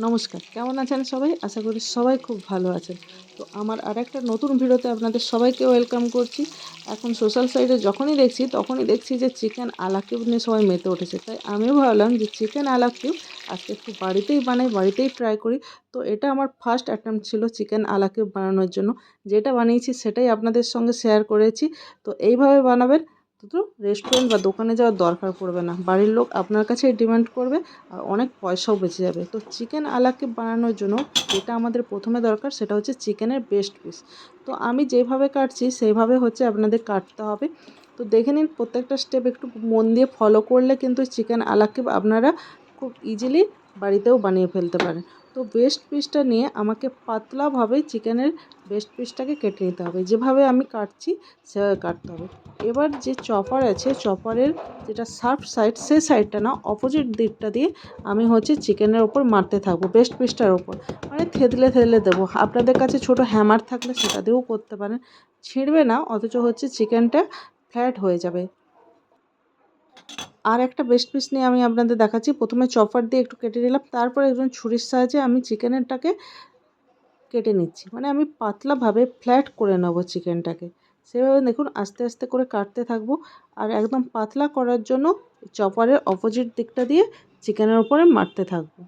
নমস্কার, কেমন আছেন সবাই? আশা করি সবাই খুব ভালো আছেন। তো আমার আরেকটা নতুন ভিডিওতে আপনাদের সবাইকে ওয়েলকাম করছি। এখন সোশ্যাল সাইটে যখনই দেখছি তখনই দেখছি যে চিকেন আলা কিউব নিয়ে সবাই মেতে উঠেছে। তাই আমিও ভাবলাম যে চিকেন আলা কিউব আজকে একটু বাড়িতেই বানাই, বাড়িতেই ট্রাই করি। তো এটা আমার ফার্স্ট অ্যাটেম্প্ট ছিল চিকেন আলা কিউব বানানোর জন্য। যেটা বানিয়েছি সেটাই আপনাদের সঙ্গে শেয়ার করেছি। তো এইভাবে বানাবেন, তো রেস্টুরেন্ট বা দোকানে যাওয়ার দরকার পড়বে না। বাড়ির লোক আপনার কাছেই ডিমান্ড করবে আর অনেক পয়সাও বেঁচে যাবে। তো চিকেন আলা কিউব বানানোর জন্য যেটা আমাদের প্রথমে দরকার সেটা হচ্ছে চিকেনের বেস্ট পিস। তো আমি যেভাবে কাটছি সেইভাবে হচ্ছে আপনাদের কাটতে হবে। তো দেখে নিন, প্রত্যেকটা স্টেপ একটু মন দিয়ে ফলো করলে কিন্তু চিকেন আলা কিউব আপনারা খুব ইজিলি বাড়িতেও বানিয়ে ফেলতে পারেন। তো বেস্ট পিসটা নিয়ে আমাকে পাতলাভাবে চিকেনের বেস্ট পিসটাকে কেটে নিতে হবে। যেভাবে আমি কাটছি সেভাবে কাটতে হবে। এবার যে চপার আছে, চপারের যেটা শার্প সাইড, সেই সাইডটা না অপোজিট দিকটা দিয়ে আমি হচ্ছে চিকেনের ওপর মারতে থাকবো, বেস্ট পিসটার ওপর। মানে থেতলে থেতলে দেবো। আপনাদের কাছে ছোট হ্যামার থাকলে সেটা দিয়েও করতে পারেন। ছিঁড়বে না, অথচ হচ্ছে চিকেনটা ফ্ল্যাট হয়ে যাবে। আর একটা বেস্ট পিস নিয়ে আমি আপনাদের দেখাচ্ছি। প্রথমে চপার দিয়ে একটু কেটে নিলাম, তারপরে একজন ছুরির সাহায্যে আমি চিকেনেরটাকে কেটে নিচ্ছি। মানে আমি পাতলাভাবে ফ্ল্যাট করে নেব চিকেনটাকে। সেভাবে দেখুন আস্তে আস্তে করে কাটতে থাকবো। আর একদম পাতলা করার জন্য চপারের অপোজিট দিকটা দিয়ে চিকেনের ওপরে মারতে থাকবো।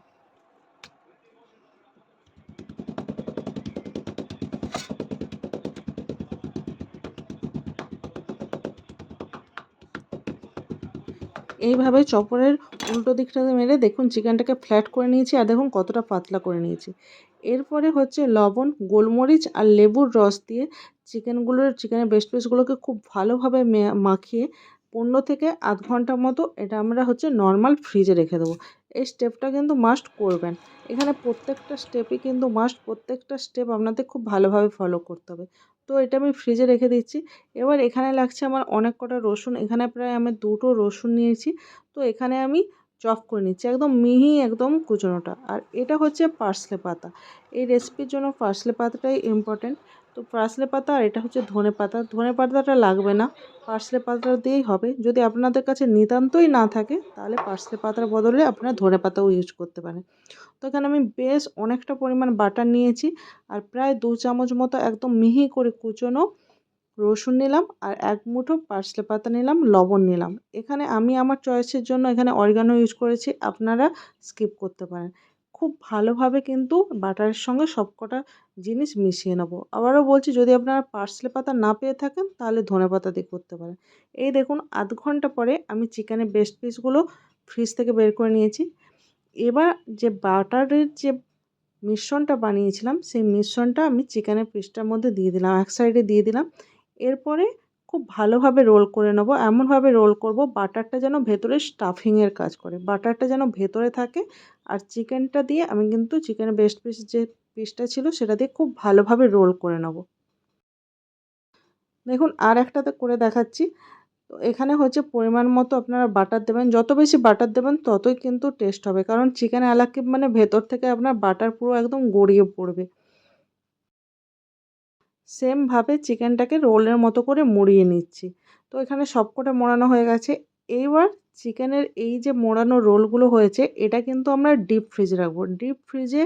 এইভাবে চপারের উল্টো দিকটাতে মেরে দেখুন চিকেনটাকে ফ্ল্যাট করে নিয়েছি, আর দেখুন কতটা পাতলা করে নিয়েছি। এরপরে হচ্ছে লবণ, গোলমরিচ আর লেবুর রস দিয়ে চিকেনের বেস্ট পিসগুলোকে খুব ভালোভাবে মাখিয়ে 15 থেকে আধ ঘন্টার মতো এটা আমরা হচ্ছে নর্মাল ফ্রিজে রেখে দেবো। এই স্টেপটা কিন্তু মাস্ট করবেন। এখানে প্রত্যেকটা স্টেপই কিন্তু মাস্ট, প্রত্যেকটা স্টেপ আপনাদের খুব ভালোভাবে ফলো করতে হবে। তো এটা আমি ফ্রিজে রেখে দিচ্ছি। এবার এখানে লাগছে আমার অনেক কটা রসুন। এখানে প্রায় আমি 2টো রসুন নিয়েছি। তো এখানে আমি চপ করে নিচ্ছি একদম মিহি, একদম কুচনোটা। আর এটা হচ্ছে পার্সলে পাতা। এই রেসিপির জন্য পার্সলে পাতাটাই ইম্পর্টেন্ট। তো পার্সলে পাতা, আর এটা হচ্ছে ধনে পাতা। ধনে পাতাটা লাগবে না, পার্সলে পাতা দিয়েই হবে। যদি আপনাদের কাছে নিতান্তই না থাকে তাহলে পার্সলে পাতার বদলে আপনারা ধনে পাতাও ইউজ করতে পারেন। তো এখানে আমি বেশ অনেকটা পরিমাণ বাটার নিয়েছি, আর প্রায় 2 চামচ মতো একদম মিহি করে কুচনো রসুন নিলাম, আর 1 মুঠো পার্সলে পাতা নিলাম, লবণ নিলাম। এখানে আমি আমার চয়েসের জন্য এখানে অরিগানো ইউজ করেছি, আপনারা স্কিপ করতে পারেন। খুব ভালোভাবে কিন্তু বাটারের সঙ্গে সবকটা জিনিস মিশিয়ে নেব। আবারও বলছি, যদি আপনারা পার্সলে পাতা না পেয়ে থাকেন তাহলে ধনেপাতা দিয়ে করতে পারেন। এই দেখুন আধ ঘন্টা পরে আমি চিকেনের বেস্ট পিসগুলো ফ্রিজ থেকে বের করে নিয়েছি। এবার যে বাটারের যে মিশ্রণটা বানিয়েছিলাম সেই মিশ্রণটা আমি চিকেনের পিসটার মধ্যে দিয়ে দিলাম, এক সাইডে দিয়ে দিলাম। এরপরে খুব ভালোভাবে রোল করে নেব। এমনভাবে রোল করব বাটারটা যেন ভেতরে স্টাফিংয়ের কাজ করে, বাটারটা যেন ভেতরে থাকে। আর চিকেনটা দিয়ে আমি কিন্তু চিকেনের বেস্ট পিস যে পিসটা ছিল সেটা দিয়ে খুব ভালোভাবে রোল করে নেব। দেখুন আর একটাতে করে দেখাচ্ছি। তো এখানে হচ্ছে পরিমাণ মতো আপনারা বাটার দেবেন। যত বেশি বাটার দেবেন ততই কিন্তু টেস্ট হবে, কারণ চিকেন আলাকিব মানে ভেতর থেকে আপনার বাটার পুরো একদম গড়িয়ে পড়বে। সেমভাবে চিকেনটাকে রোলের মতো করে মুড়িয়ে নিচ্ছি। তো এখানে সবকটা মোড়ানো হয়ে গেছে। এইবার চিকেনের এই যে মোড়ানো রোলগুলো হয়েছে এটা কিন্তু আমরা ডিপ ফ্রিজে রাখবো। ডিপ ফ্রিজে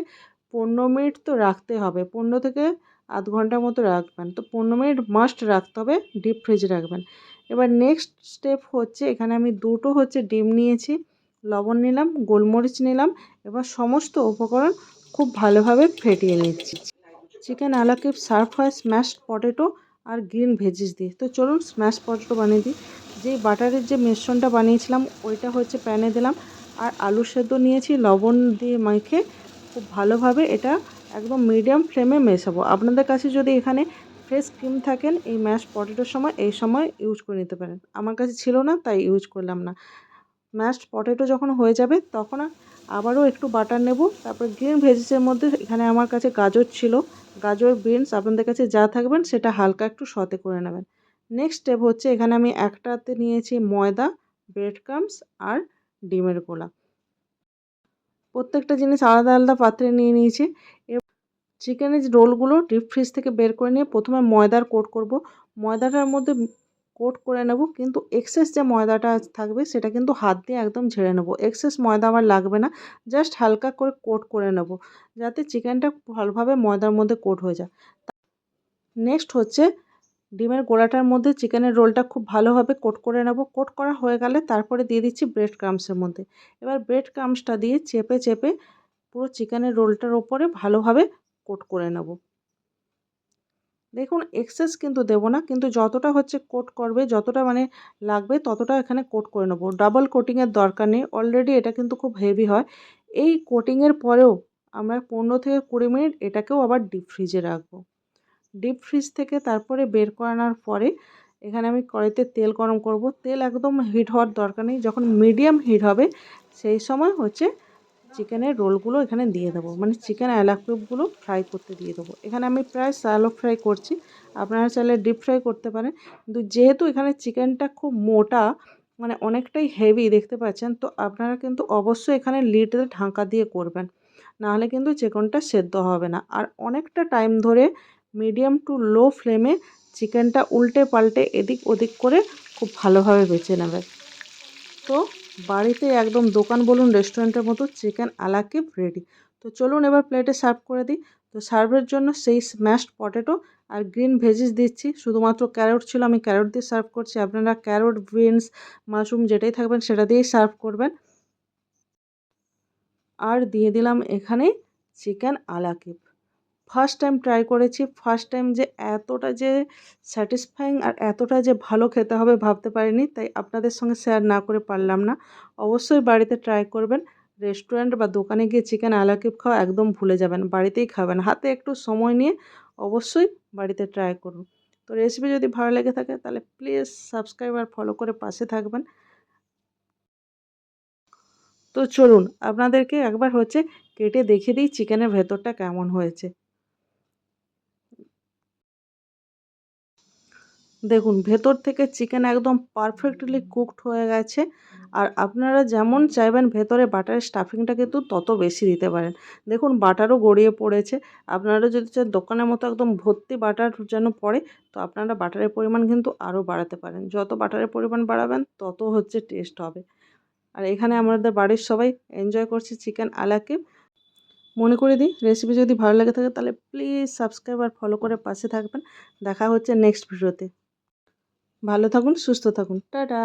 15 মিনিট তো রাখতে হবে। 15 থেকে আধ ঘন্টার মতো রাখবেন। তো 15 মিনিট মাস্ট রাখতে হবে, ডিপ ফ্রিজে রাখবেন। এবার নেক্সট স্টেপ হচ্ছে, এখানে আমি 2টো হচ্ছে ডিম নিয়েছি, লবণ নিলাম, গোলমরিচ নিলাম। এবার সমস্ত উপকরণ খুব ভালোভাবে ফেটিয়ে নিচ্ছি। চিকেন আলা কিউব সার্ভ হয় স্ম্যাশড পটেটো আর গ্রিন ভেজিস দিয়ে। তো চলুন স্ম্যাশ পটেটো বানিয়ে দিই। যেই বাটারের যে মিশ্রণটা বানিয়েছিলাম ওইটা হচ্ছে প্যানে দিলাম, আর আলু সেদ্ধ নিয়েছি লবণ দিয়ে মেখে খুব ভালোভাবে এটা একদম মিডিয়াম ফ্লেমে মেশাবো। আপনাদের কাছে যদি এখানে ফ্রেশ ক্রিম থাকেন এই ম্যাশ পটেটোর সময়, এই সময় ইউজ করে নিতে পারেন। আমার কাছে ছিল না তাই ইউজ করলাম না। ম্যাশড পটেটো যখন হয়ে যাবে তখন আবারও একটু বাটার নেব। তারপর গ্রিন ভেজিসের মধ্যে এখানে আমার কাছে গাজর ছিল, গাজর, বিনস আপনাদের কাছে যা থাকবেন সেটা হালকা একটু সতে করে নেবেন। নেক্সট স্টেপ হচ্ছে, এখানে আমি একটাতে নিয়েছি ময়দা, ব্রেড ক্রাম্বস আর ডিমের গোলা। প্রত্যেকটা জিনিস আলাদা আলাদা পাত্রে নিয়ে নিয়েছি। চিকেনের যে রোলগুলো ডিপ ফ্রিজ থেকে বের করে নিয়ে প্রথমে ময়দার কোট করব। ময়দাটার মধ্যে কোট করে নেব, কিন্তু এক্সেস যে ময়দাটা থাকবে সেটা কিন্তু হাত দিয়ে একদম ঝেড়ে নেব। এক্সেস ময়দা আমার লাগবে না, জাস্ট হালকা করে কোট করে নেব, যাতে চিকেনটা ভালোভাবে ময়দার মধ্যে কোট হয়ে যায়। নেক্সট হচ্ছে ডিমের গোলাটার মধ্যে চিকেনের রোলটা খুব ভালোভাবে কোট করে নেব। কোট করা হয়ে গেলে তারপরে দিয়ে দিচ্ছি ব্রেড ক্রাম্বসের মধ্যে। এবার ব্রেড ক্রাম্বসটা দিয়ে চেপে চেপে পুরো চিকেনের রোলটার ওপরে ভালোভাবে কোট করে নেব। দেখুন এক্সেস কিন্তু দেব না, কিন্তু যতটা হচ্ছে কোট করবে, যতটা মানে লাগবে ততটা এখানে কোট করে নেব। ডাবল কোটিংয়ের দরকার নেই, অলরেডি এটা কিন্তু খুব হেভি হয়। এই কোটিংয়ের পরেও আমরা 15 থেকে 20 মিনিট এটাকেও আবার ডিপ ফ্রিজে রাখবো। ডিপ ফ্রিজ থেকে তারপরে বের করানোর পরে এখানে আমি কড়াইতে তেল গরম করব। তেল একদম হিট হওয়ার দরকার নেই, যখন মিডিয়াম হিট হবে সেই সময় হচ্ছে চিকেনের রোলগুলো এখানে দিয়ে দেবো, মানে চিকেন অ্যালাকুপগুলো ফ্রাই করতে দিয়ে দেবো। এখানে আমি প্রায় শ্যালো ফ্রাই করছি, আপনারা চাইলে ডিপ ফ্রাই করতে পারেন, কিন্তু যেহেতু এখানে চিকেনটা খুব মোটা, মানে অনেকটাই হেভি দেখতে পাচ্ছেন, তো আপনারা কিন্তু অবশ্যই এখানে লিডে ঢাকা দিয়ে করবেন, নাহলে কিন্তু চিকেনটা সেদ্ধ হবে না। আর অনেকটা টাইম ধরে মিডিয়াম টু লো ফ্লেমে চিকেনটা উল্টে পাল্টে এদিক ওদিক করে খুব ভালোভাবে বেছে নেবে। তো বাড়িতে একদম দোকান বলুন রেস্টুরেন্টের মতো চিকেন আলাকিব রেডি। তো চলুন এবার প্লেটে সার্ভ করে দিই। তো সার্ভের জন্য সেই স্ম্যাশড পটেটো আর গ্রিন ভেজিস দিচ্ছি, শুধুমাত্র ক্যারট ছিল আমি ক্যারট দিয়ে সার্ভ করছি, আপনারা ক্যারট, বিনস, মাশরুম যেটাই থাকবেন সেটা দিয়েই সার্ভ করবেন। আর দিয়ে দিলাম এখানে চিকেন আলাকিব। ফার্স্ট টাইম ট্রাই করেছি, ফার্স্ট টাইম যে এতটা যে স্যাটিসফাইং আর এতটা যে ভালো খেতে হবে ভাবতে পারিনি, তাই আপনাদের সঙ্গে শেয়ার না করে পারলাম না। অবশ্যই বাড়িতে ট্রাই করবেন। রেস্টুরেন্ট বা দোকানে গিয়ে চিকেন আলাকিব খাওয়া একদম ভুলে যাবেন, বাড়িতেই খাবেন। হাতে একটু সময় নিয়ে অবশ্যই বাড়িতে ট্রাই করুন। তো রেসিপি যদি ভালো লেগে থাকে তাহলে প্লিজ সাবস্ক্রাইব আর ফলো করে পাশে থাকবেন। তো চলুন আপনাদেরকে একবার হচ্ছে কেটে দেখিয়ে দিই চিকেনের ভেতরটা কেমন হয়েছে। দেখুন ভেতর থেকে চিকেন একদম পারফেক্টলি কুকড হয়ে গেছে। আর আপনারা যেমন চাইবেন ভেতরে বাটারের স্টাফিংটা কিন্তু তত বেশি দিতে পারেন। দেখুন বাটারও গড়িয়ে পড়েছে। আপনারা যদি চান দোকানের মতো একদম ভর্তি বাটার যেন পড়ে, তো আপনারা বাটারের পরিমাণ কিন্তু আরও বাড়াতে পারেন। যত বাটারের পরিমাণ বাড়াবেন তত হচ্ছে টেস্ট হবে। আর এখানে আমাদের বাড়ির সবাই এনজয় করছে চিকেন আলাকে। মনে করে দিই রেসিপি যদি ভালো লেগে থাকে তাহলে প্লিজ সাবস্ক্রাইব আর ফলো করে পাশে থাকবেন। দেখা হচ্ছে নেক্সট ভিডিওতে। ভালো থাকুন, সুস্থ থাকুন। টাটা।